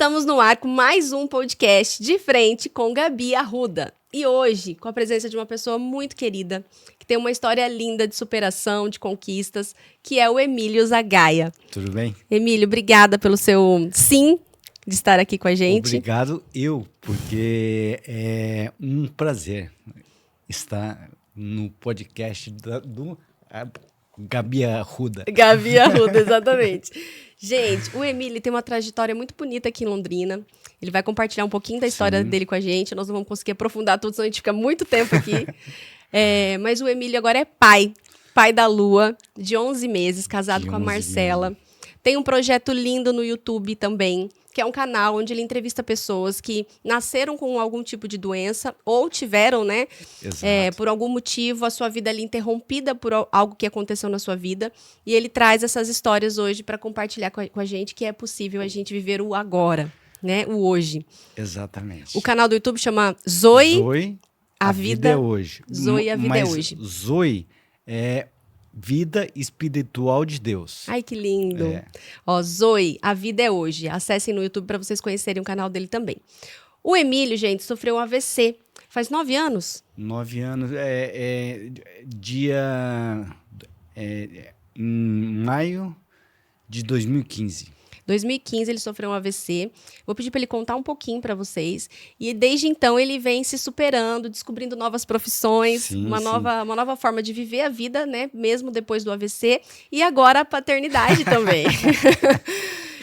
Estamos no ar com mais um podcast de frente com Gabi Arruda. E hoje, com a presença de uma pessoa muito querida, que tem uma história linda de superação, de conquistas, que é o Emílio Zagaia. Tudo bem? Emílio, obrigada pelo seu sim de estar aqui com a gente. Obrigado porque é um prazer estar no podcast do Gabi Arruda. Gabi Arruda, exatamente. Gente, o Emílio tem uma trajetória muito bonita aqui em Londrina. Ele vai compartilhar um pouquinho da história dele com a gente. Nós não vamos conseguir aprofundar tudo, senão a gente fica muito tempo aqui. Mas o Emílio agora é pai da Lua, de 11 meses, casado com a Marcela. Meses. Tem um projeto lindo no YouTube também, que é um canal onde ele entrevista pessoas que nasceram com algum tipo de doença ou tiveram, né, por algum motivo, a sua vida ali interrompida por algo que aconteceu na sua vida. E ele traz essas histórias hoje para compartilhar com a gente que é possível a gente viver o agora, né, o hoje. Exatamente. O canal do YouTube chama Zoe, a vida é hoje. Zoe, a vida é hoje. Zoe é vida espiritual de Deus. Ai, que lindo. Ó, Zoe, a vida é hoje. Acessem no YouTube para vocês conhecerem o canal dele também. O Emílio, gente, sofreu um AVC. Faz 9 anos? 9 anos. Em maio de 2015. 2015 ele sofreu um AVC. Vou pedir para ele contar um pouquinho para vocês. E desde então ele vem se superando, descobrindo novas profissões, uma nova forma de viver a vida, né? Mesmo depois do AVC. E agora a paternidade também.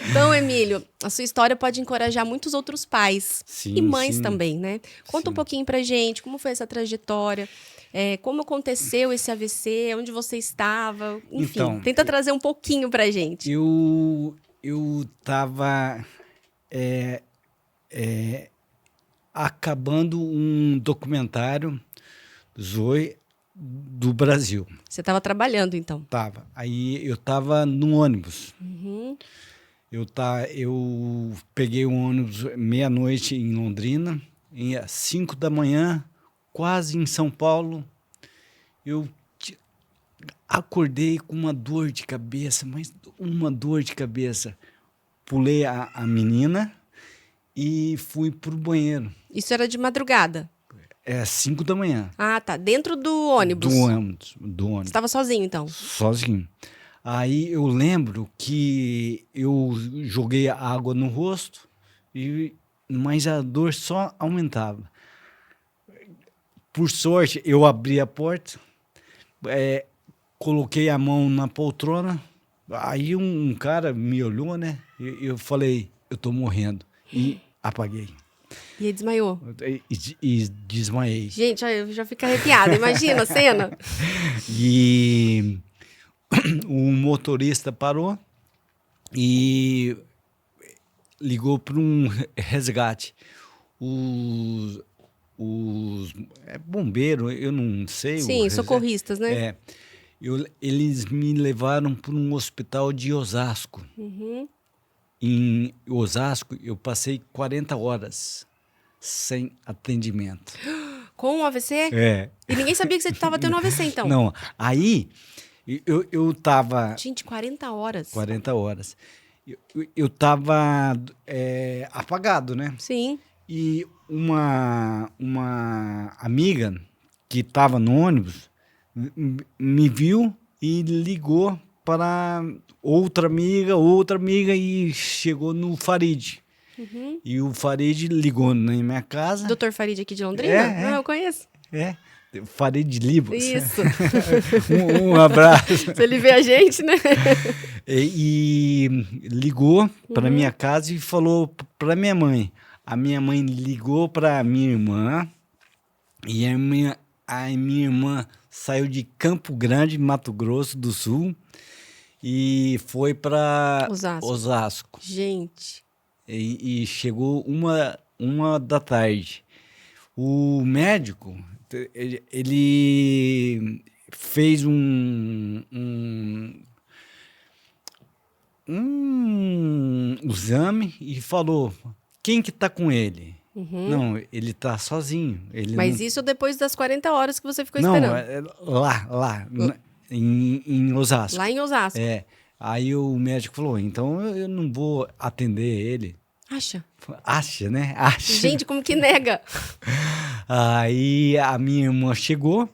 Então, Emílio, a sua história pode encorajar muitos outros pais e mães também, né? Conta um pouquinho pra gente, como foi essa trajetória, como aconteceu esse AVC, onde você estava, enfim. Então, tenta trazer um pouquinho pra gente. Eu estava acabando um documentário, Zoe, do Brasil. Você estava trabalhando, então? Estava. Aí eu estava no ônibus. Uhum. Eu peguei um ônibus meia-noite em Londrina, e às 5 da manhã, quase em São Paulo, eu acordei com uma dor de cabeça, mas uma dor de cabeça. Pulei a menina e fui pro banheiro. Isso era de madrugada? 5 da manhã. Ah, tá. Dentro do ônibus? Do ônibus. Você estava sozinho, então? Sozinho. Aí eu lembro que eu joguei água no rosto, mas a dor só aumentava. Por sorte, eu abri a porta, coloquei a mão na poltrona, aí um cara me olhou, né? Eu falei, eu tô morrendo. E apaguei. E aí desmaiou? E desmaiei. Gente, eu já fico arrepiada. Imagina a cena. E o motorista parou e ligou para um resgate. Os bombeiros, eu não sei. Sim, socorristas, né? Eles me levaram para um hospital de Osasco. Uhum. Em Osasco, eu passei 40 horas sem atendimento. Com um AVC? E ninguém sabia que você estava tendo um AVC, então? Não. Aí, eu estava... Gente, 40 horas? 40 horas. Eu estava apagado, né? Sim. E uma amiga que estava no ônibus me viu e ligou para outra amiga e chegou no Farid. Uhum. E o Farid ligou na minha casa. Dr. Farid aqui de Londrina? Eu conheço. Farid Libos. Isso. um abraço. Se ele vê a gente, né? E ligou para minha casa e falou para minha mãe. A minha mãe ligou para minha irmã e a minha irmã saiu de Campo Grande, Mato Grosso do Sul, e foi para Osasco. Gente. E chegou uma da tarde. O médico, ele fez um exame e falou, quem que tá com ele? Uhum. Não, ele tá sozinho. Mas isso depois das 40 horas que você ficou esperando? Não, lá em Osasco. Lá em Osasco. Aí o médico falou, então eu não vou atender ele. Acha, né? Acha. Gente, como que nega? Aí a minha irmã chegou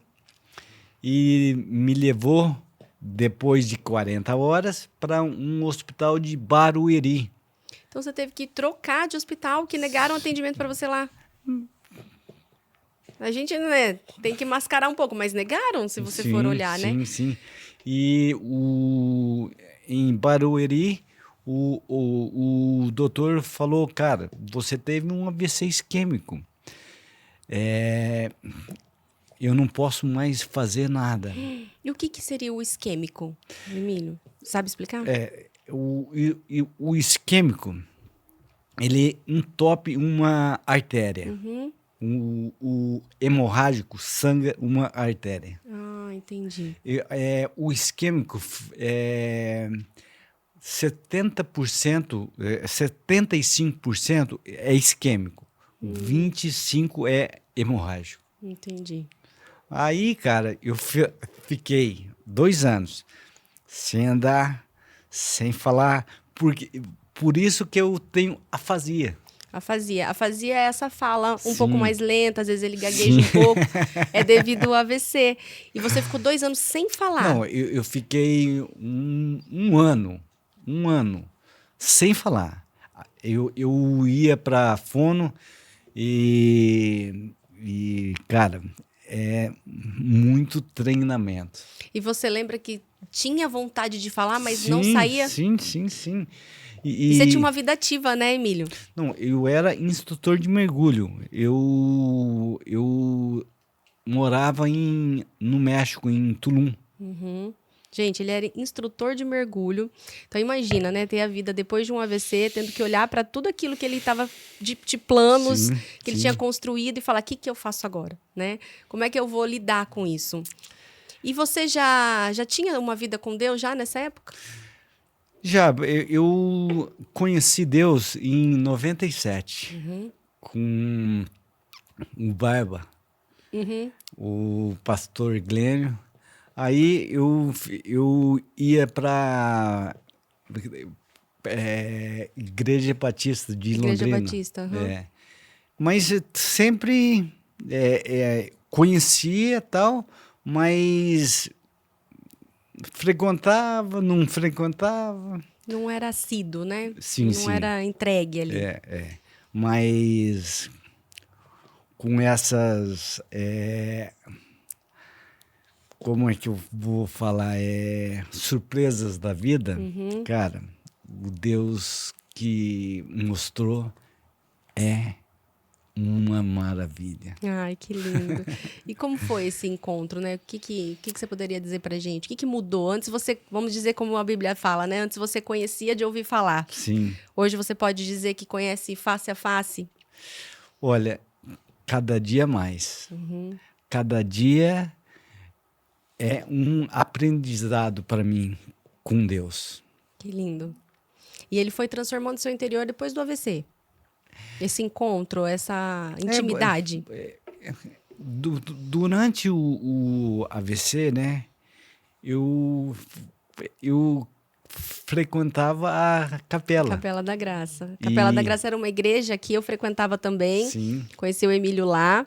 e me levou, depois de 40 horas, para um hospital de Barueri. Então você teve que trocar de hospital, que negaram atendimento para você lá. A gente, né, tem que mascarar um pouco, mas negaram, se você for olhar, né? Sim. E em Barueri, o doutor falou, cara, você teve um AVC isquêmico. Eu não posso mais fazer nada. E o que seria o isquêmico, Emílio? Sabe explicar? O isquêmico, ele entope uma artéria. O hemorrágico sangra uma artéria. Ah, entendi. O isquêmico 70%, 75% é isquêmico, 25% é hemorrágico. Entendi. Aí, cara, eu fiquei 2 anos sem andar, sem falar, por isso que eu tenho afasia. Afasia é essa fala um Sim. pouco mais lenta, às vezes ele gagueja um pouco, é devido ao AVC. E você ficou 2 anos sem falar. Não, eu fiquei um ano sem falar. Eu ia para fono e, cara, é muito treinamento. E você lembra que tinha vontade de falar, mas Sim, não saía? Sim. E você tinha uma vida ativa, né, Emílio? Não, eu era instrutor de mergulho. Eu morava no México, em Tulum. Gente, ele era instrutor de mergulho. Então imagina, né, ter a vida depois de um AVC, tendo que olhar para tudo aquilo que ele estava de planos, que ele tinha construído e falar: o que eu faço agora, né? Como é que eu vou lidar com isso? E você já tinha uma vida com Deus já nessa época? Já, eu conheci Deus em 97, com o Barba, o pastor Glênio. Aí eu ia para Igreja Batista de Londrina. Igreja Batista. Mas sempre conhecia tal, mas frequentava, não frequentava. Não era assíduo, né? Sim. Não era entregue ali. Mas com essas... como é que eu vou falar? Surpresas da vida, cara, o Deus que mostrou é uma maravilha. Ai, que lindo. E como foi esse encontro, né? O que você poderia dizer pra gente? O que mudou? Antes você, vamos dizer como a Bíblia fala, né? Antes você conhecia de ouvir falar. Sim. Hoje você pode dizer que conhece face a face? Olha, cada dia mais. Cada dia é um aprendizado para mim com Deus. Que lindo. E ele foi transformando seu interior depois do AVC? Esse encontro, essa intimidade? Durante o AVC, né, eu frequentava a capela. Capela da Graça. Capela da Graça era uma igreja que eu frequentava também. Sim. Conheci o Emílio lá.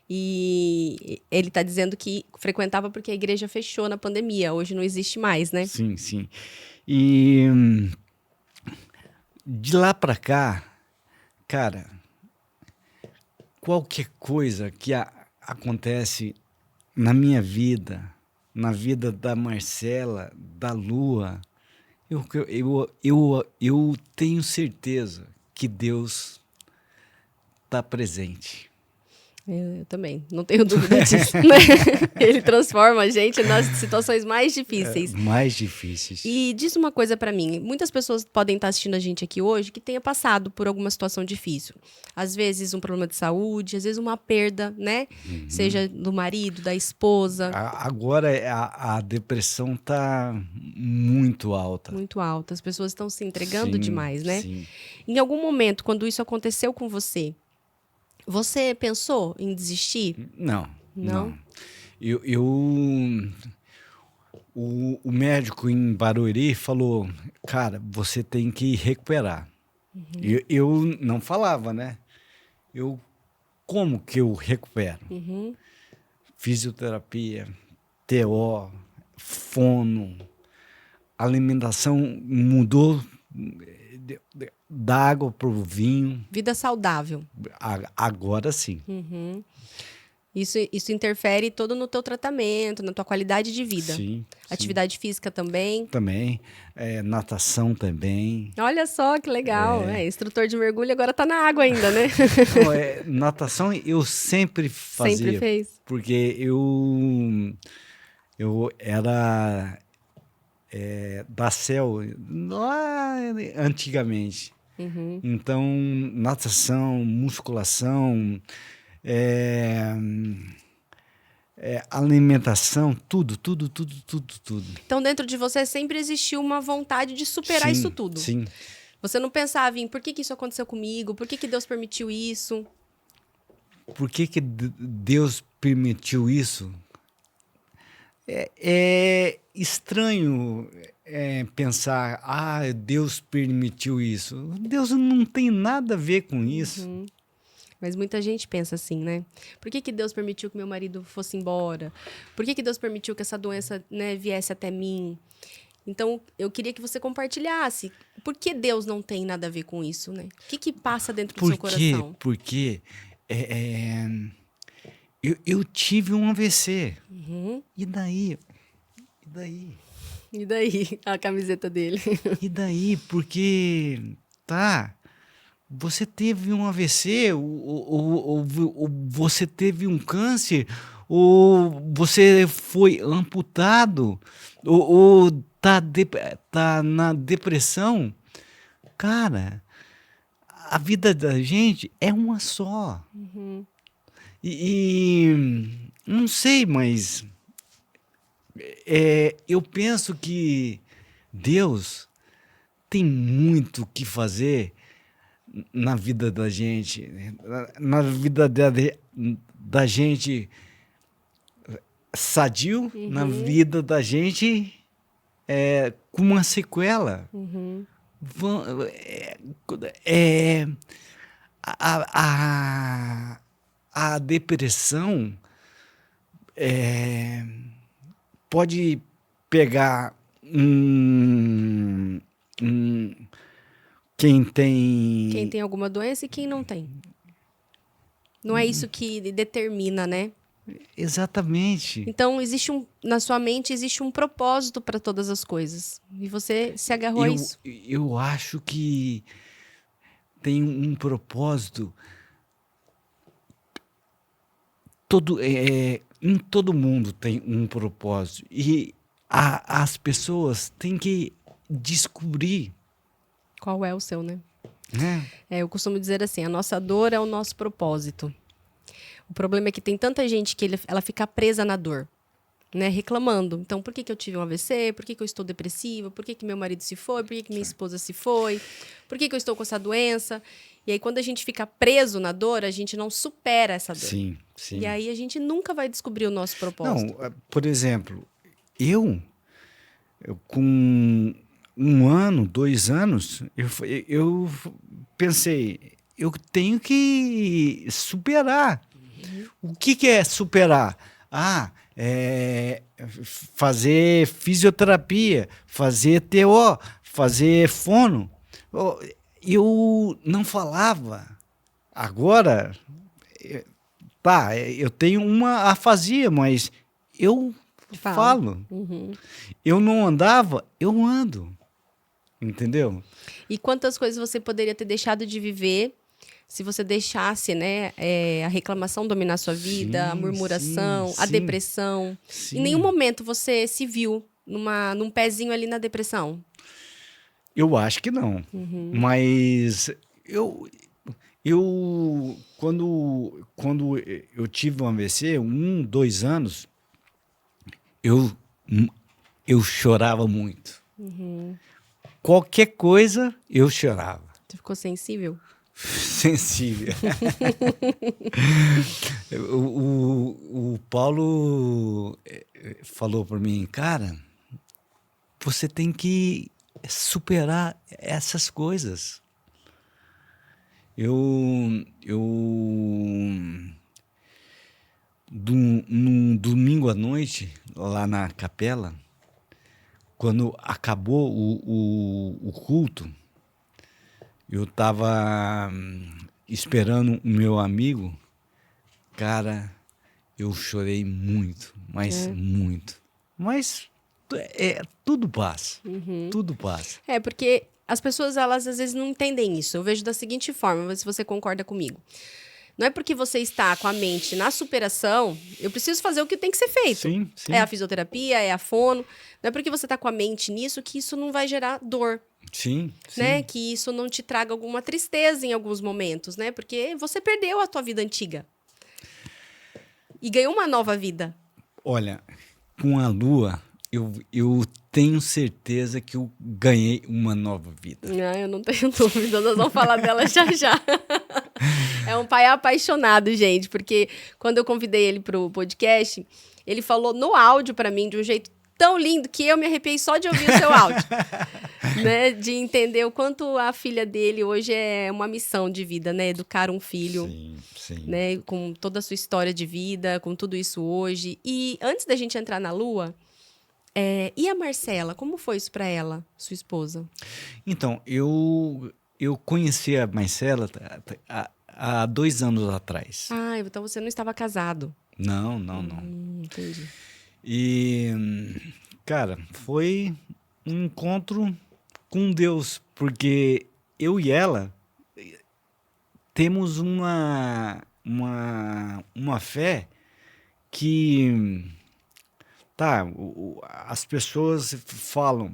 E ele está dizendo que frequentava porque a igreja fechou na pandemia. Hoje não existe mais, né? Sim. E de lá para cá, cara, qualquer coisa que acontece na minha vida, na vida da Marcela, da Lua, eu tenho certeza que Deus está presente. Eu também, não tenho dúvida disso, né? Ele transforma a gente nas situações mais difíceis. Mais difíceis. E diz uma coisa pra mim, muitas pessoas podem estar assistindo a gente aqui hoje que tenha passado por alguma situação difícil. Às vezes um problema de saúde, às vezes uma perda, né? Seja do marido, da esposa. Agora a depressão tá muito alta. Muito alta, as pessoas estão se entregando demais, né? Sim. Em algum momento, quando isso aconteceu com você, você pensou em desistir? Não. O médico em Barueri falou, cara, você tem que recuperar. Eu não falava, né? Como que eu recupero? Uhum. Fisioterapia, TO, fono, alimentação mudou da água para o vinho. Vida saudável. Agora sim. Uhum. Isso interfere todo no teu tratamento, na tua qualidade de vida. Sim. Atividade física também. Também. Natação também. Olha só que legal. Instrutor de mergulho agora tá na água ainda, né? Não, natação eu sempre fazia. Sempre fez. Porque eu era da CEL lá antigamente. Uhum. Então, natação, musculação, alimentação, tudo. Então, dentro de você sempre existiu uma vontade de superar Sim, isso tudo. sim. Você não pensava em por que isso aconteceu comigo, por que Deus permitiu isso? Por que Deus permitiu isso? É estranho pensar, Deus permitiu isso. Deus não tem nada a ver com isso. Uhum. Mas muita gente pensa assim, né? Por que Deus permitiu que meu marido fosse embora? Por que Deus permitiu que essa doença, né, viesse até mim? Então, eu queria que você compartilhasse. Por que Deus não tem nada a ver com isso, né? O que passa dentro do seu coração? Porque eu tive um AVC. Uhum. E daí? E daí? A camiseta dele. E daí? Porque, você teve um AVC, ou você teve um câncer, ou você foi amputado, ou tá na depressão. Cara, a vida da gente é uma só. Uhum. E não sei, mas eu penso que Deus tem muito o que fazer na vida da gente, na vida da gente sadio, na vida da gente com uma sequela. Uhum. A depressão pode pegar quem tem alguma doença e quem não tem. Não é isso que determina, né? Exatamente. Então, na sua mente existe um propósito para todas as coisas. E você se agarrou a isso. Eu acho que tem um propósito em todo mundo tem um propósito. E as pessoas têm que descobrir. Qual é o seu, né? Eu costumo dizer assim, a nossa dor é o nosso propósito. O problema é que tem tanta gente que ela fica presa na dor, né? Reclamando. Então, por que eu tive um AVC? Por que eu estou depressiva? Por que meu marido se foi? Por que minha esposa se foi? Por que eu estou com essa doença? E aí, quando a gente fica preso na dor, a gente não supera essa dor. Sim. E aí, a gente nunca vai descobrir o nosso propósito. Não, por exemplo, eu com 1 ano, 2 anos, eu pensei, eu tenho que superar. O que é superar? Fazer fisioterapia, fazer TO, fazer fono. Eu não falava. Agora, eu tenho uma afasia, mas eu falo. Uhum. Eu não andava, eu ando. Entendeu? E quantas coisas você poderia ter deixado de viver se você deixasse, né, a reclamação dominar sua vida, a murmuração, a depressão. Sim. Em nenhum momento você se viu num pezinho ali na depressão? Eu acho que não. Uhum. Mas quando eu tive um AVC, 1, 2 anos, eu chorava muito. Uhum. Qualquer coisa, eu chorava. Você ficou sensível? Sensível. o Paulo falou para mim, cara, você tem que superar essas coisas. Eu num domingo à noite, lá na capela, quando acabou o culto, eu estava esperando o meu amigo. Cara, eu chorei muito, mas É. muito. Mas tudo passa, Uhum. tudo passa. É, porque as pessoas, elas às vezes não entendem isso. Eu vejo da seguinte forma, vê se você concorda comigo. Não é porque você está com a mente na superação, eu preciso fazer o que tem que ser feito. Sim, É a sim, fisioterapia, é a fono. Não é porque você está com a mente nisso que isso não vai gerar dor, sim, né? sim. Que isso não te traga alguma tristeza em alguns momentos, né? Porque você perdeu a tua vida antiga e ganhou uma nova vida. Olha, com a Lua, eu tenho certeza que eu ganhei uma nova vida. Ah, eu não tenho dúvida, nós vamos falar dela já já. É um pai apaixonado, gente, porque quando eu convidei ele pro podcast, ele falou no áudio pra mim de um jeito tão lindo que eu me arrepiei só de ouvir o seu áudio, né? De entender o quanto a filha dele hoje é uma missão de vida, né? Educar um filho, Sim, sim. né? Com toda a sua história de vida, com tudo isso hoje. E antes da gente entrar na Lua, e a Marcela, como foi isso pra ela, sua esposa? Então, eu conheci a Marcela há 2 anos atrás. Ah, então você não estava casado. Não, não, não. Entendi. E, cara, foi um encontro com Deus, porque eu e ela temos uma fé que, tá, as pessoas falam,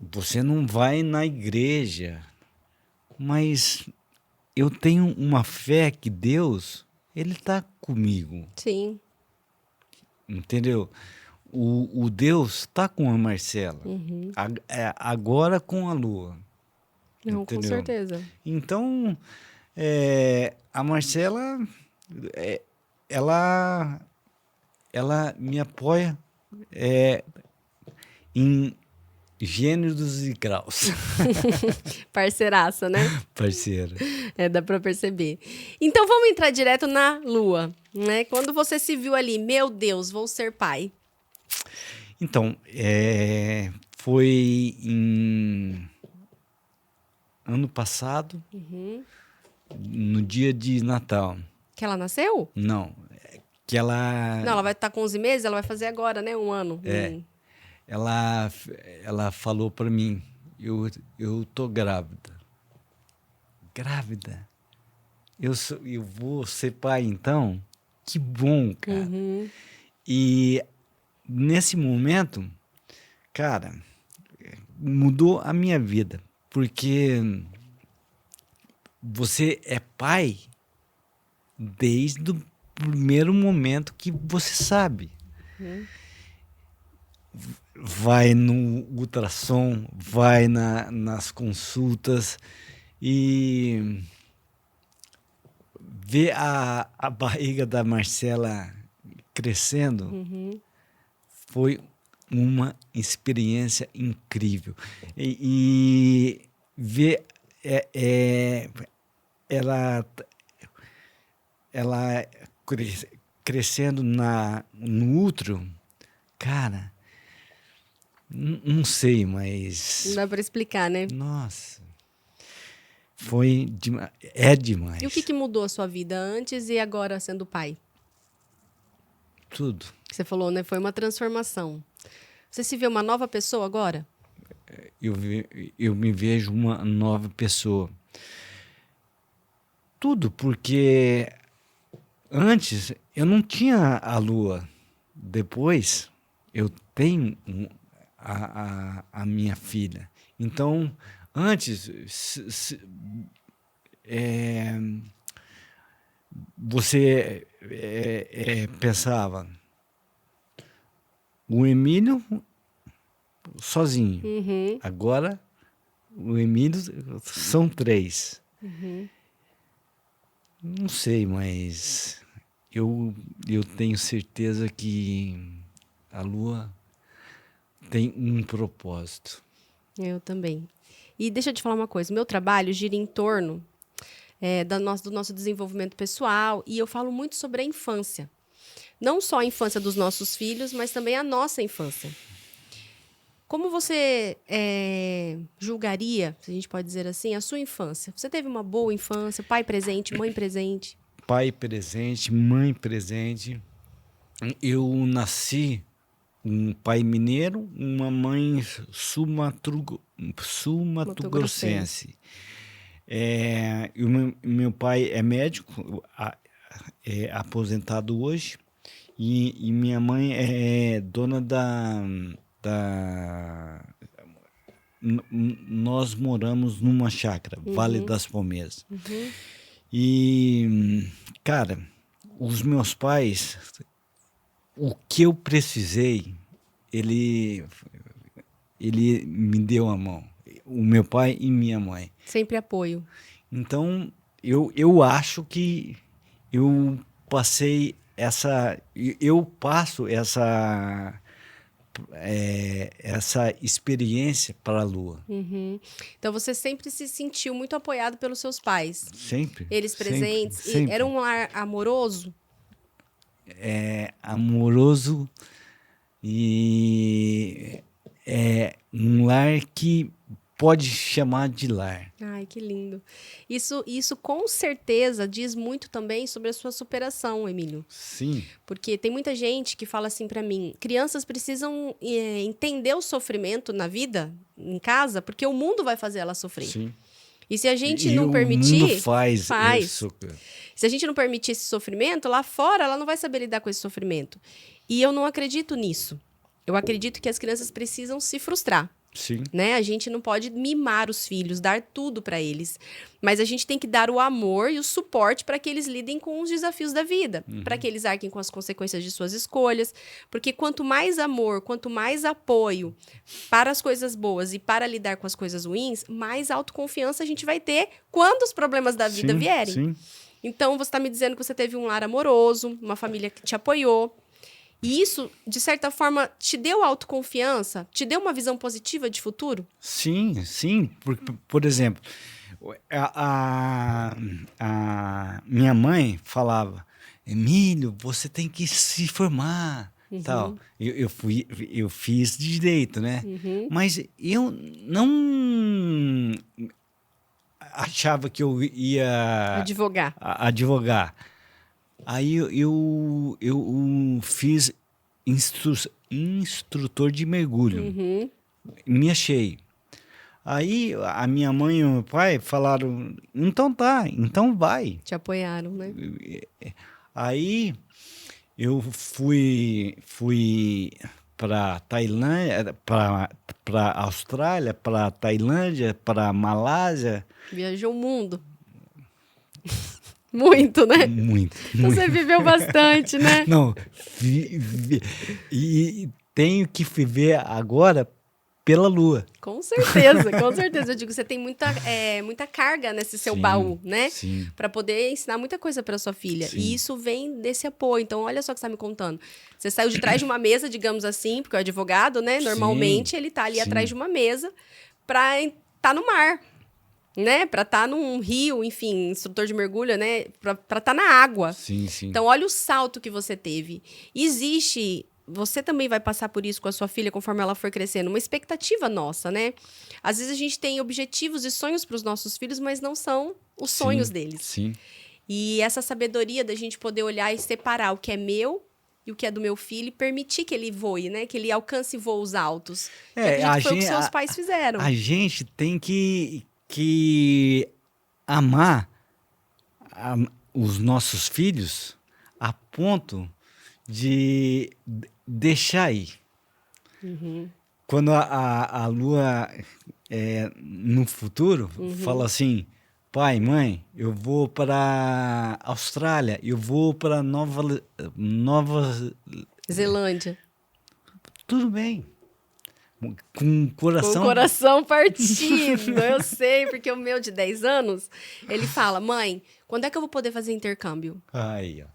você não vai na igreja, mas eu tenho uma fé que Deus, ele está comigo, Sim. entendeu? O Deus está com a Marcela, Uhum. agora com a Lua, Não, com entendeu? certeza. Então, a Marcela, é, ela, ela me apoia em gêneros e graus, Parceiraça, né? parceira. É, dá pra perceber. Então vamos entrar direto na Lua, né? Quando você se viu ali, meu Deus, vou ser pai. Então, foi em ano passado, no dia de Natal. Que ela nasceu? Não, que Não, ela vai estar com 11 meses, ela vai fazer agora, né? Um ano. ela, ela falou para mim, eu tô grávida. Grávida? Eu vou ser pai então? Que bom, cara. E nesse momento, cara, mudou a minha vida, porque você é pai desde o primeiro momento que você sabe. Vai no ultrassom, vai nas consultas e vê a barriga da Marcela crescendo. Foi uma experiência incrível. E ver ela, ela crescendo no útero, cara, não sei, Não mas dá pra explicar, né? nossa, é demais, E o que mudou a sua vida antes e agora sendo pai? tudo. Que você falou, né? Foi uma transformação. Você se vê uma nova pessoa agora? Eu me vejo uma nova pessoa. Tudo, porque antes eu não tinha a Lua. Depois eu tenho a minha filha. Então, antes é, você pensava, o Emílio sozinho. Uhum. Agora, o Emílio são 3. Não sei, mas eu tenho certeza que a Lua tem um propósito. Eu também. E deixa eu te falar uma coisa, meu trabalho gira em torno do nosso desenvolvimento pessoal e eu falo muito sobre a infância. Não só a infância dos nossos filhos, mas também a nossa infância. Como você julgaria, se a gente pode dizer assim, a sua infância? Você teve uma boa infância, pai presente, mãe presente? Pai presente, mãe presente. Eu nasci um pai mineiro, uma mãe sul-mato-grossense. E o meu pai é médico, é aposentado hoje, e minha mãe é dona nós moramos numa chácara, Vale das Palmeiras. E, cara, os meus pais, o que eu precisei, ele me deu a mão. O meu pai e minha mãe. Sempre apoio. Então, eu acho que eu passei eu passo essa experiência para a Lua. Então, você sempre se sentiu muito apoiado pelos seus pais? Sempre. Eles presentes? Sempre. E era um lar amoroso? Amoroso e é um lar que pode chamar de lar. Ai, que lindo. Isso com certeza diz muito também sobre a sua superação, Emílio. Sim. Porque tem muita gente que fala assim pra mim, crianças precisam entender o sofrimento na vida, em casa, porque o mundo vai fazer ela sofrer. Sim. E se a gente E não permitir... O mundo faz isso. Se a gente não permitir esse sofrimento, lá fora ela não vai saber lidar com esse sofrimento. E eu não acredito nisso. Eu acredito que as crianças precisam se frustrar. Sim. Né? A gente não pode mimar os filhos, dar tudo para eles. Mas a gente tem que dar o amor e o suporte para que eles lidem com os desafios da vida. Para que eles arquem com as consequências de suas escolhas. Porque quanto mais amor, quanto mais apoio para as coisas boas e para lidar com as coisas ruins, mais autoconfiança a gente vai ter quando os problemas da vida vierem. Sim. Então, você está me dizendo que você teve um lar amoroso, uma família que te apoiou. E isso, de certa forma, te deu autoconfiança? Te deu uma visão positiva de futuro? Sim, sim. Por exemplo, a minha mãe falava, Emílio, você tem que se formar. Tal. Eu fiz direito, né? Mas eu não achava que eu ia advogar. Aí eu fiz instrutor de mergulho. Me achei. Aí a minha mãe e o meu pai falaram, então tá, então vai. Te apoiaram, né? Aí eu fui para Tailândia, para Austrália, para Tailândia, para Malásia. Viajou o mundo. Muito, né? Muito. Você viveu bastante, né? Não, e tenho que viver agora pela Lua. Com certeza, com certeza. Eu digo, você tem muita carga nesse seu baú, né? Sim. Para poder ensinar muita coisa para sua filha. Sim. E isso vem desse apoio. Então, olha só o que você está me contando. Você saiu de trás de uma mesa, digamos assim, porque o advogado, né? Normalmente, ele tá ali atrás de uma mesa para estar no mar. Né? Para estar num rio, enfim, instrutor de mergulho, né? Para estar na água. Sim, sim. Então, olha o salto que você teve. Você também vai passar por isso com a sua filha conforme ela for crescendo. Uma expectativa nossa, né? Às vezes a gente tem objetivos e sonhos para os nossos filhos, mas não são os sonhos deles. Sim. E essa sabedoria da gente poder olhar e separar o que é meu e o que é do meu filho e permitir que ele voe, né? Que ele alcance voos altos. Que foi o que seus pais fizeram. A gente tem que amar os nossos filhos a ponto de deixar ir. Quando a Lua no futuro fala assim, pai, mãe, eu vou para a Austrália, eu vou para Nova Zelândia. Tudo bem. Com o coração partido, eu sei, porque o meu de 10 anos, ele fala, mãe, quando é que eu vou poder fazer intercâmbio? Aí, ó.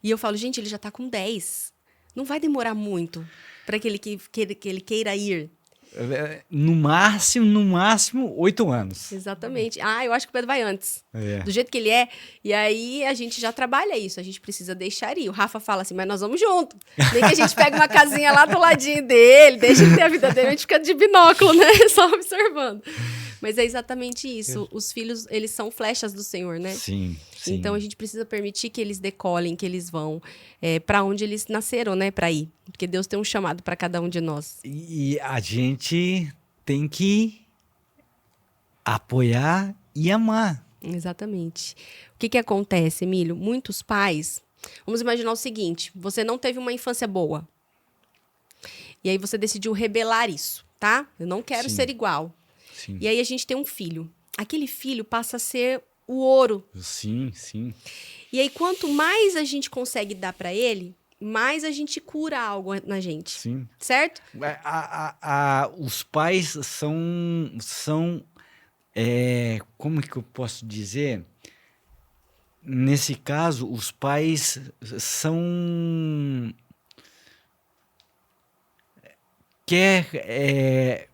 E eu falo, gente, ele já tá com 10. Não vai demorar muito para que ele queira ir. No máximo, 8 anos. Exatamente. Ah, eu acho que o Pedro vai antes. É. Do jeito que ele é. E aí a gente já trabalha isso. A gente precisa deixar ir. O Rafa fala assim, mas nós vamos junto. Nem que a gente pegue uma casinha lá do ladinho dele, deixa ele ter a vida dele, a gente fica de binóculo, né? Só observando. Mas é exatamente isso. Os filhos, eles são flechas do Senhor, né? Sim. Então a gente precisa permitir que eles decolem, que eles vão para onde eles nasceram, né? Para ir. Porque Deus tem um chamado para cada um de nós. E a gente tem que apoiar e amar. Exatamente. O que acontece, Emílio? Muitos pais... Vamos imaginar o seguinte. Você não teve uma infância boa. E aí você decidiu rebelar isso, tá? Eu não quero Sim. ser igual. Sim. E aí a gente tem um filho. Aquele filho passa a ser o ouro. Sim. E aí quanto mais a gente consegue dar para ele, mais a gente cura algo na gente. Sim. Certo? Os pais são como que eu posso dizer? Nesse caso, os pais são... Quer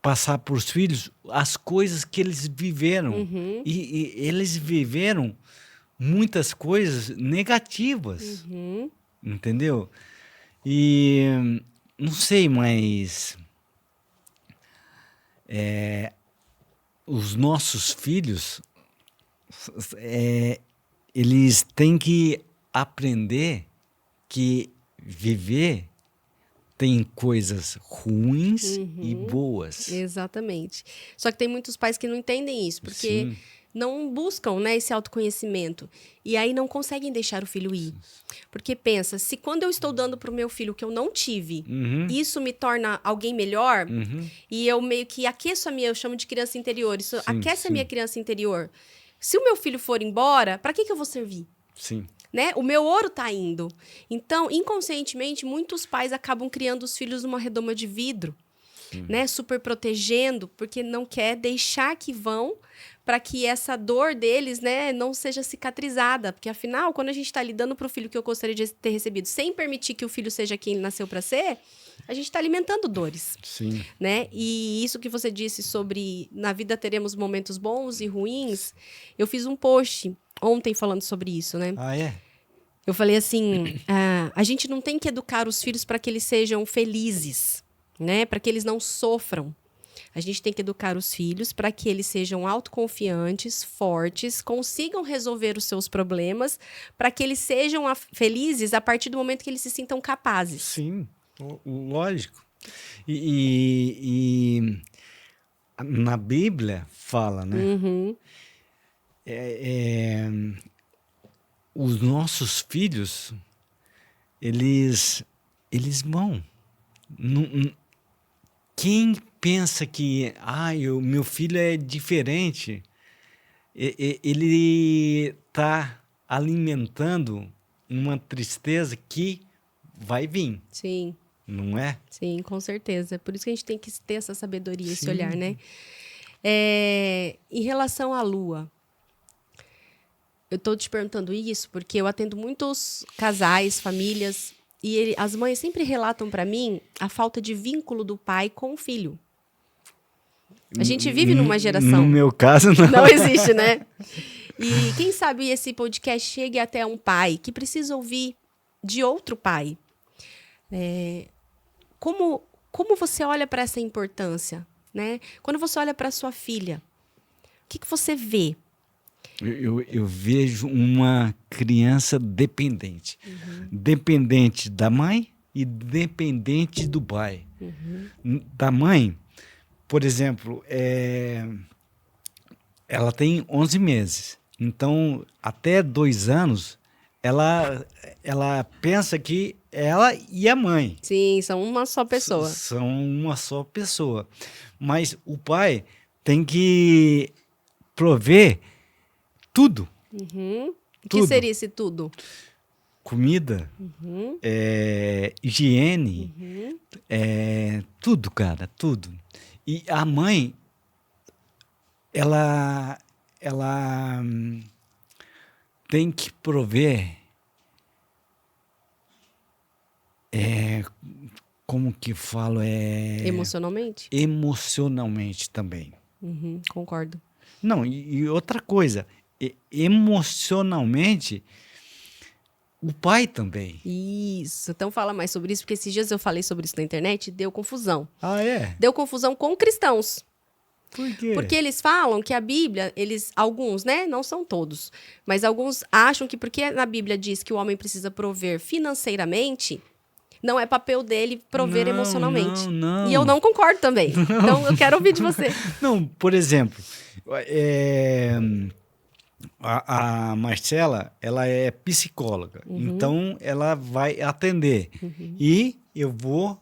passar para os filhos as coisas que eles viveram. Uhum. E eles viveram muitas coisas negativas. Uhum. Entendeu? E não sei, mas os nossos filhos, eles têm que aprender que viver tem coisas ruins e boas. Exatamente. Só que tem muitos pais que não entendem isso, porque Sim. não buscam, né, esse autoconhecimento. E aí não conseguem deixar o filho ir. Porque pensa, se quando eu estou dando para o meu filho que eu não tive, isso me torna alguém melhor, e eu meio que aqueço a minha, eu chamo de criança interior, isso aquece a minha criança interior. Se o meu filho for embora, para que eu vou servir? Sim. Né? O meu ouro tá indo. Então, inconscientemente, muitos pais acabam criando os filhos numa redoma de vidro, né? Super protegendo, porque não quer deixar que vão para que essa dor deles, né, não seja cicatrizada. Porque, afinal, quando a gente está lidando para o filho que eu gostaria de ter recebido, sem permitir que o filho seja quem ele nasceu para ser, a gente está alimentando dores. Sim. Né? E isso que você disse sobre na vida teremos momentos bons e ruins, eu fiz um post ontem falando sobre isso, né? Ah, é? Eu falei assim, a gente não tem que educar os filhos para que eles sejam felizes, né? Para que eles não sofram. A gente tem que educar os filhos para que eles sejam autoconfiantes, fortes, consigam resolver os seus problemas, para que eles sejam felizes a partir do momento que eles se sintam capazes. Sim, lógico. E na Bíblia fala, né? Os nossos filhos, eles vão. Quem pensa que meu filho é diferente, ele está alimentando uma tristeza que vai vir. Sim. Não é? Sim, com certeza. Por isso que a gente tem que ter essa sabedoria, esse Sim. olhar, né? Em relação à lua, eu estou te perguntando isso porque eu atendo muitos casais, famílias, e as mães sempre relatam para mim a falta de vínculo do pai com o filho. A gente vive numa geração... No meu caso, não. Não existe, né? E quem sabe esse podcast chegue até um pai que precisa ouvir de outro pai. Como você olha para essa importância, né? Quando você olha para sua filha, o que você vê? Eu vejo uma criança dependente. Dependente da mãe e dependente do pai. Da mãe, por exemplo, ela tem 11 meses. Então, até 2 anos, ela pensa que ela e a mãe. Sim, são uma só pessoa. São uma só pessoa. Mas o pai tem que prover tudo. O que Tudo. seria esse tudo? Comida, higiene, tudo, cara, tudo. E a mãe, ela tem que prover como que falo, Emocionalmente? emocionalmente também. Concordo. Não, e outra coisa, emocionalmente, o pai também. Isso. Então fala mais sobre isso, porque esses dias eu falei sobre isso na internet e deu confusão. Ah, é? Deu confusão com cristãos. Por quê? Porque eles falam que a Bíblia, alguns, né? Não são todos, mas alguns acham que porque na Bíblia diz que o homem precisa prover financeiramente, não é papel dele prover emocionalmente. Não. E eu não concordo também. Então eu quero ouvir de você. Não, por exemplo, a Marcela, ela é psicóloga, então ela vai atender. E eu vou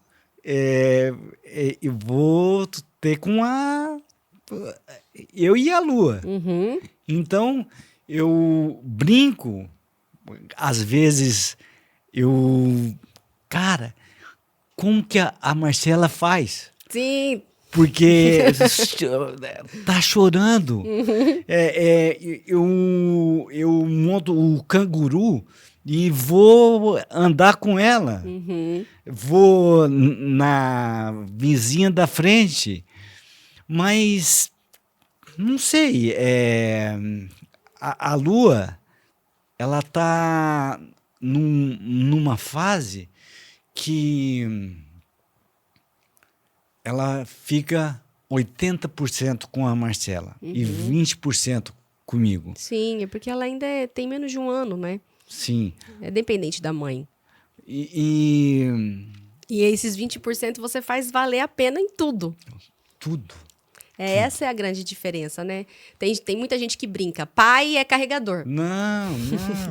ter com eu e a Lua. Então, eu brinco, às vezes, cara, como que a Marcela faz? Sim. Porque tá chorando. Eu monto o canguru e vou andar com ela. Vou na vizinha da frente. Mas, não sei, a Lua, ela tá numa fase que ela fica 80% com a Marcela e 20% comigo. Sim, é porque ela ainda tem menos de um ano, né? Sim. É dependente da mãe. E E esses 20% você faz valer a pena em tudo. tudo. Essa é a grande diferença, né? Tem muita gente que brinca. Pai é carregador. Não.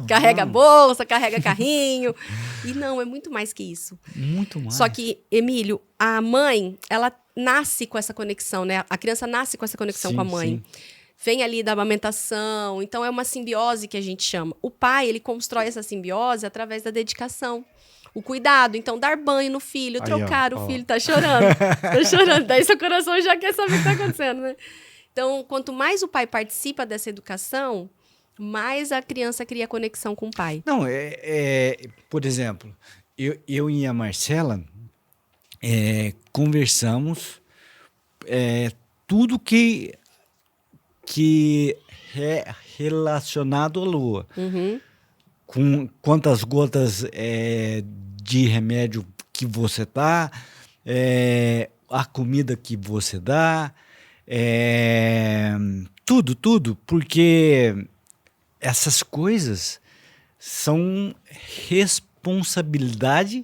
Carrega não. bolsa, carrega carrinho. E não, é muito mais que isso. Muito mais. Só que, Emílio, a mãe, ela nasce com essa conexão, né? A criança nasce com essa conexão Sim, com a mãe. sim. Vem ali da amamentação. Então, é uma simbiose que a gente chama. O pai, ele constrói essa simbiose através da dedicação. O cuidado. Então, dar banho no filho, Aí, trocar ó. o filho. Tá chorando. Tá chorando. Daí seu coração já quer saber o que tá acontecendo, né? Então, quanto mais o pai participa dessa educação, mais a criança cria conexão com o pai. Não, por exemplo, eu e a Marcela conversamos tudo que é relacionado à Lua. Com quantas gotas de remédio que você dá, a comida que você dá, tudo, porque essas coisas são responsabilidade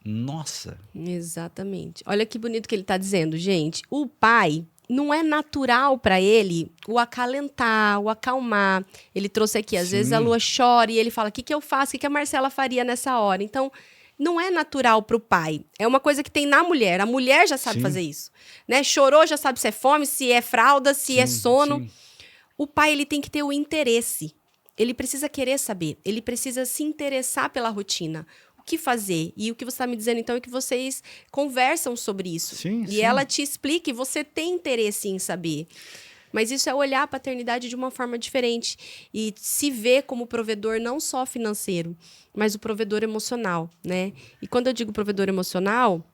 nossa. Exatamente. Olha que bonito que ele está dizendo, gente. O pai, não é natural para ele o acalentar, o acalmar. Ele trouxe aqui, às vezes a Lua chora e ele fala, o que eu faço? O que a Marcela faria nessa hora? Então, não é natural para o pai. É uma coisa que tem na mulher. A mulher já sabe fazer isso. Né? Chorou, já sabe se é fome, se é fralda, se é sono. Sim. O pai, ele tem que ter o interesse. Ele precisa querer saber. Ele precisa se interessar pela rotina. O que fazer? E o que você está me dizendo, então, é que vocês conversam sobre isso. E ela te explica e você tem interesse em saber. Mas isso é olhar a paternidade de uma forma diferente. E se ver como provedor não só financeiro, mas o provedor emocional, né? E quando eu digo provedor emocional,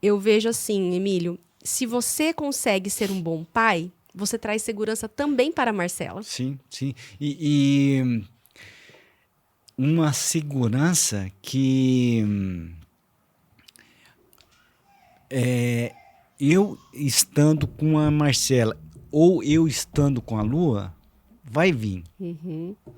eu vejo assim, Emílio, se você consegue ser um bom pai, você traz segurança também para a Marcela. Sim. E uma segurança que eu estando com a Marcela ou eu estando com a Lua, vai vir.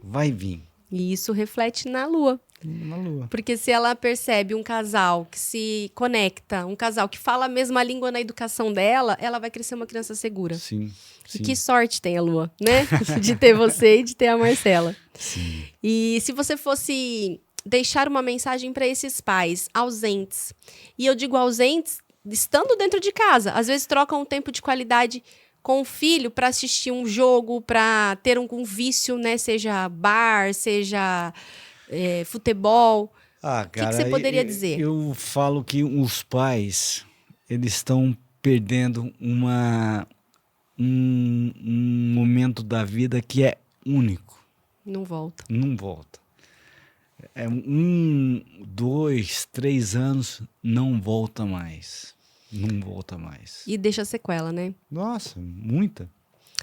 Vai vir. E isso reflete na Lua. Na Lua. Porque se ela percebe um casal que se conecta, um casal que fala a mesma língua na educação dela, ela vai crescer uma criança segura. Sim. E que sorte tem a Lua, né? De ter você e de ter a Marcela. Sim. E se você fosse deixar uma mensagem para esses pais ausentes, e eu digo ausentes estando dentro de casa, às vezes trocam um tempo de qualidade com o filho para assistir um jogo, para ter um vício, né? Seja bar, seja futebol. Cara, O que você poderia dizer? Eu falo que os pais, eles estão perdendo um momento da vida que é único. Não volta. Não volta. dois, 3 anos, não volta mais. Não volta mais. E deixa sequela, né? Nossa, muita.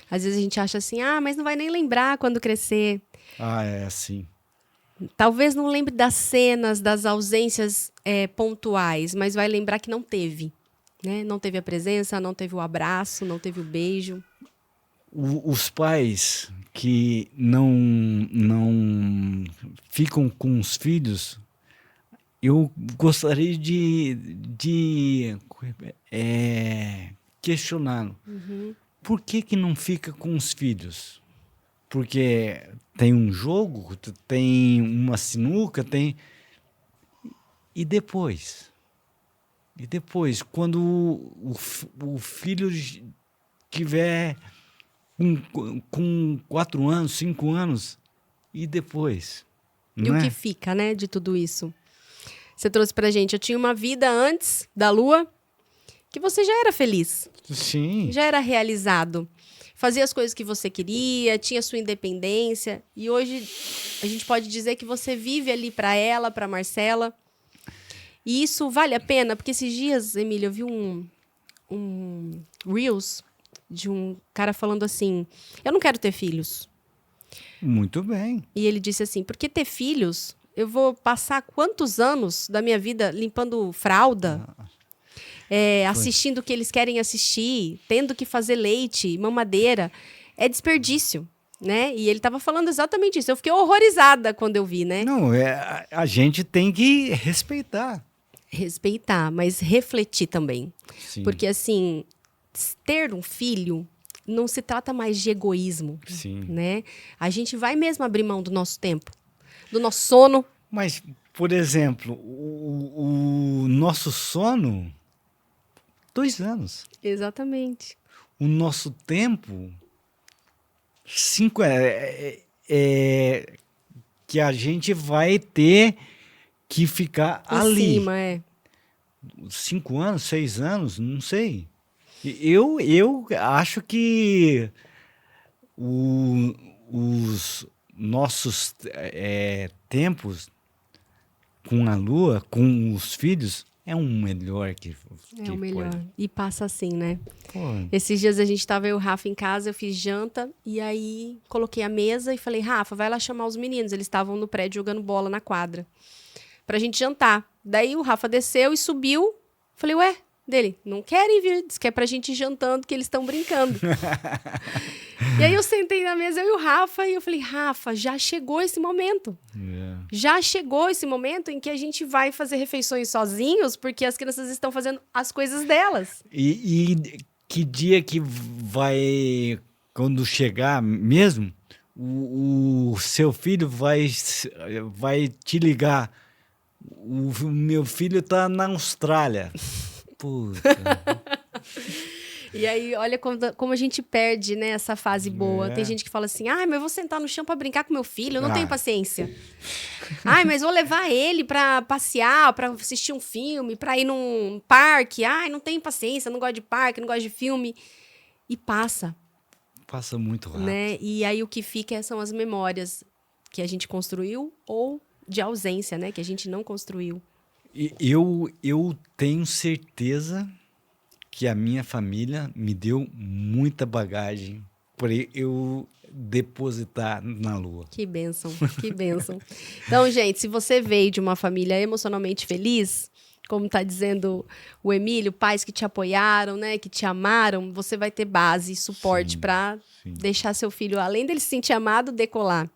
Às vezes a gente acha assim, mas não vai nem lembrar quando crescer. Ah, é assim. Talvez não lembre das cenas, das ausências pontuais, mas vai lembrar que não teve, né? Não teve a presença, não teve o abraço, não teve o beijo. Os pais que não ficam com os filhos, eu gostaria de questioná-lo. Por que não fica com os filhos? Porque tem um jogo, tem uma sinuca, tem... E depois? E depois, quando o filho tiver com 4 anos, 5 anos, e depois? E Não o que é? fica, né, de tudo isso? Você trouxe pra gente, eu tinha uma vida antes da Lua que você já era feliz, Sim. já era realizado. Fazia as coisas que você queria, tinha sua independência. E hoje a gente pode dizer que você vive ali pra ela, pra Marcela. E isso vale a pena? Porque esses dias, Emília, eu vi um Reels de um cara falando assim, eu não quero ter filhos. Muito bem. E ele disse assim, porque ter filhos, eu vou passar quantos anos da minha vida limpando fralda, assistindo o que eles querem assistir, tendo que fazer leite, mamadeira. É desperdício, né? E ele estava falando exatamente isso. Eu fiquei horrorizada quando eu vi, né? Não, a gente tem que respeitar. Respeitar, mas refletir também. Sim. Porque, assim, ter um filho não se trata mais de egoísmo, Sim. né? A gente vai mesmo abrir mão do nosso tempo, do nosso sono. Mas, por exemplo, o nosso sono, 2 anos. Exatamente. O nosso tempo, 5 que a gente vai ter que ficar Em ali. cima, 5 anos, 6 anos, não sei. Eu acho que os nossos tempos com a Lua, com os filhos, é um melhor que É o melhor. pode. E passa assim, né? Pô, Esses dias a gente tava eu e o Rafa em casa, eu fiz janta e aí coloquei a mesa e falei, Rafa, vai lá chamar os meninos. Eles estavam no prédio jogando bola na quadra pra gente jantar. Daí o Rafa desceu e subiu. Falei, ué, dele, não querem vir, diz que é pra gente ir jantando, que eles estão brincando. E aí eu sentei na mesa, eu e o Rafa, e eu falei, Rafa, já chegou esse momento. Já chegou esse momento em que a gente vai fazer refeições sozinhos, porque as crianças estão fazendo as coisas delas. E que dia que vai, quando chegar mesmo, o seu filho vai te ligar. O meu filho tá na Austrália. Puta. E aí, olha como a gente perde, né, essa fase boa. Tem gente que fala assim, mas eu vou sentar no chão pra brincar com meu filho, eu não tenho paciência. Mas vou levar ele pra passear, pra assistir um filme, pra ir num parque. Não tenho paciência, não gosto de parque, não gosto de filme. E passa. Passa muito rápido. Né? E aí o que fica são as memórias que a gente construiu ou de ausência, né, que a gente não construiu. Eu tenho certeza que a minha família me deu muita bagagem para eu depositar na Lua. Que bênção, que bênção. Então, gente, se você veio de uma família emocionalmente feliz, como está dizendo o Emílio, pais que te apoiaram, né, que te amaram, você vai ter base e suporte para deixar seu filho, além dele se sentir amado, decolar.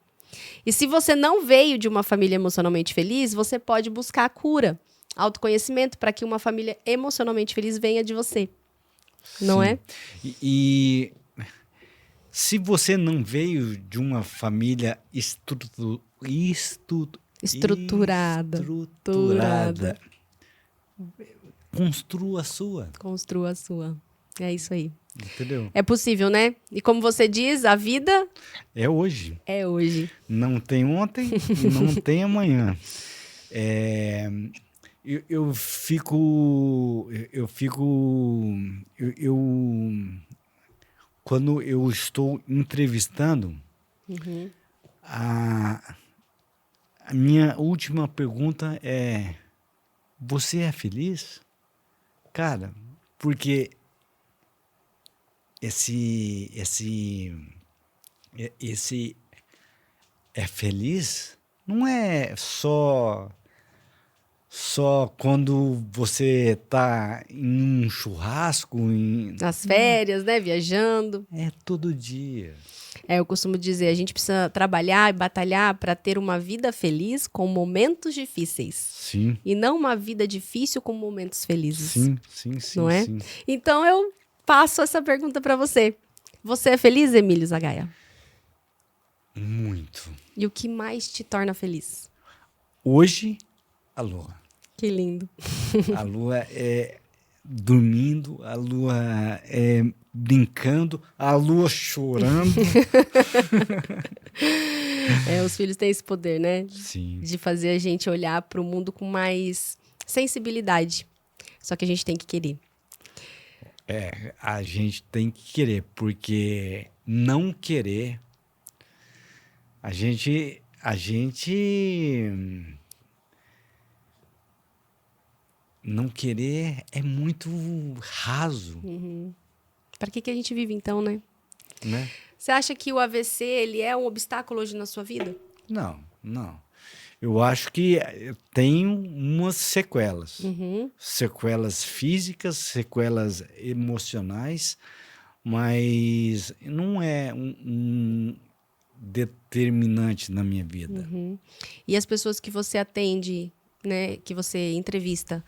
E se você não veio de uma família emocionalmente feliz, você pode buscar a cura, autoconhecimento, para que uma família emocionalmente feliz venha de você. Não é? E se você não veio de uma família estruturada, construa a sua. Construa a sua. É isso aí. Entendeu? É possível, né? E como você diz, a vida... É hoje. É hoje. Não tem ontem e não tem amanhã. Quando eu estou entrevistando, A minha última pergunta é: você é feliz? Cara, porque esse é feliz não é só quando você tá em um churrasco, Nas férias, né? Viajando. é todo dia. Eu costumo dizer, a gente precisa trabalhar e batalhar para ter uma vida feliz com momentos difíceis. Sim, E não uma vida difícil com momentos felizes. sim, Não é? sim. Então eu passo essa pergunta para você. Você é feliz, Emílio Zagaia? Muito. E o que mais te torna feliz? Hoje, a lua. Que lindo. A lua é dormindo, a lua é brincando, a lua chorando. Os filhos têm esse poder, né? Sim. De fazer a gente olhar para o mundo com mais sensibilidade. Só que a gente tem que querer. A gente tem que querer, porque não querer, a gente não querer é muito raso, Para que a gente vive então, né? né? Você acha que o AVC ele é um obstáculo hoje na sua vida? Não. Eu acho que tem umas sequelas. Sequelas físicas, sequelas emocionais, mas não é um determinante na minha vida. E as pessoas que você atende, né, que você entrevista,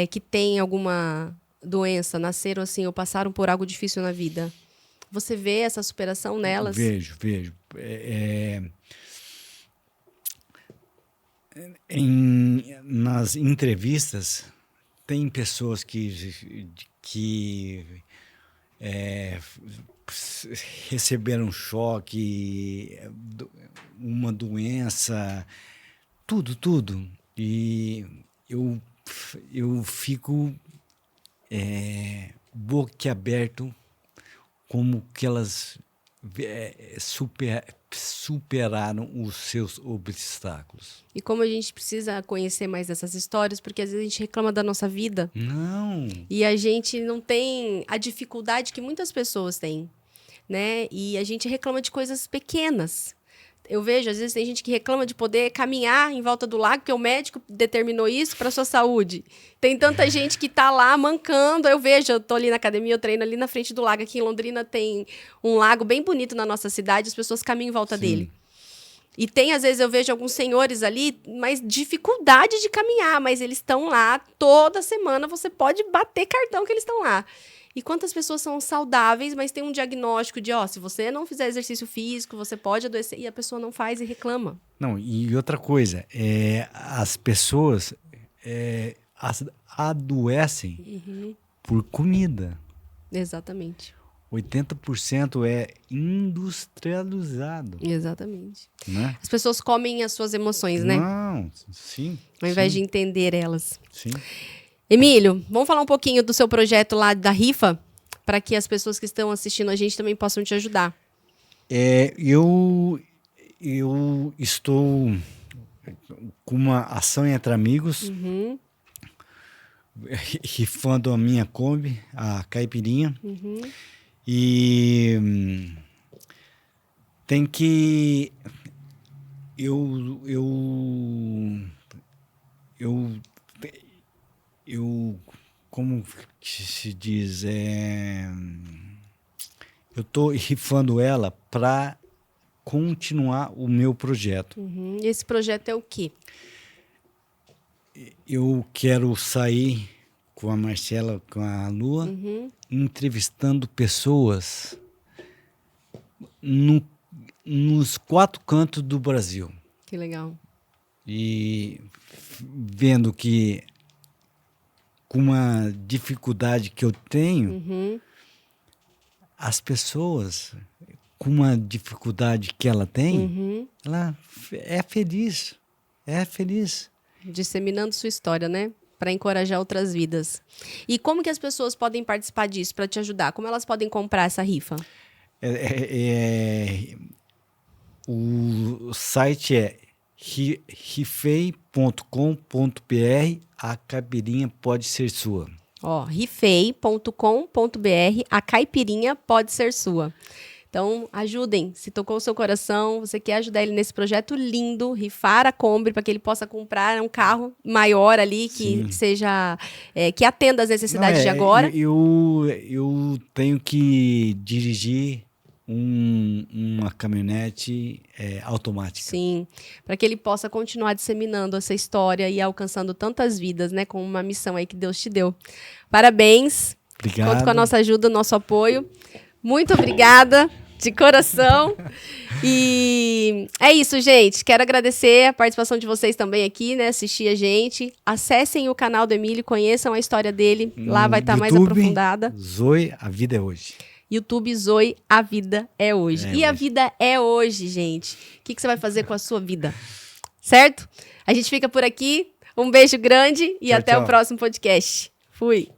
que tem alguma doença, nasceram assim ou passaram por algo difícil na vida, você vê essa superação nelas? Vejo. Nas entrevistas, tem pessoas que receberam choque, uma doença, tudo. E eu fico boquiaberto como que elas superaram os seus obstáculos. E como a gente precisa conhecer mais dessas histórias, porque às vezes a gente reclama da nossa vida. Não. E a gente não tem a dificuldade que muitas pessoas têm, né? E a gente reclama de coisas pequenas. Eu vejo, às vezes, tem gente que reclama de poder caminhar em volta do lago, porque o médico determinou isso para sua saúde. Tem tanta gente que tá lá mancando. Eu vejo, eu tô ali na academia, eu treino ali na frente do lago. Aqui em Londrina tem um lago bem bonito na nossa cidade, as pessoas caminham em volta dele. E tem, às vezes, eu vejo alguns senhores ali, mas dificuldade de caminhar, mas eles estão lá toda semana, você pode bater cartão que eles estão lá. E quantas pessoas são saudáveis, mas tem um diagnóstico de, se você não fizer exercício físico, você pode adoecer, e a pessoa não faz e reclama. Não, e outra coisa, as pessoas adoecem por comida. Exatamente. 80% é industrializado. Exatamente. Né? As pessoas comem as suas emoções, né? Não, sim. Ao invés de entender elas. Sim. Emílio, vamos falar um pouquinho do seu projeto lá da rifa, para que as pessoas que estão assistindo a gente também possam te ajudar. Eu estou com uma ação entre amigos, rifando a minha Kombi, a Caipirinha, e tem que como que se diz, eu estou rifando ela para continuar o meu projeto. E esse projeto é o quê? Eu quero sair com a Marcela, com a Lua, entrevistando pessoas nos 4 cantos do Brasil. Que legal. E vendo que com uma dificuldade que eu tenho, as pessoas com uma dificuldade que ela tem, ela é feliz. É feliz. Disseminando sua história, né? Para encorajar outras vidas. E como que as pessoas podem participar disso para te ajudar? Como elas podem comprar essa rifa? O site é rifei.com.br, a caipirinha pode ser sua. Ó, rifei.com.br, a caipirinha pode ser sua. Então, ajudem. Se tocou o seu coração, você quer ajudar ele nesse projeto lindo, rifar a Kombi para que ele possa comprar um carro maior ali, que seja, que atenda às necessidades de agora. Eu tenho que dirigir uma caminhonete automática. Sim, para que ele possa continuar disseminando essa história e alcançando tantas vidas, né? Com uma missão aí que Deus te deu. Parabéns. Obrigado. Conto com a nossa ajuda, nosso apoio. Muito obrigada, de coração. E é isso, gente. Quero agradecer a participação de vocês também aqui, né? Assistir a gente. Acessem o canal do Emílio, conheçam a história dele. Lá vai estar mais aprofundada. Zoe, a vida é hoje. YouTube Zoe, a vida é hoje. E a vida é hoje, gente. O que você vai fazer com a sua vida? Certo? A gente fica por aqui. Um beijo grande e até o próximo podcast. Fui!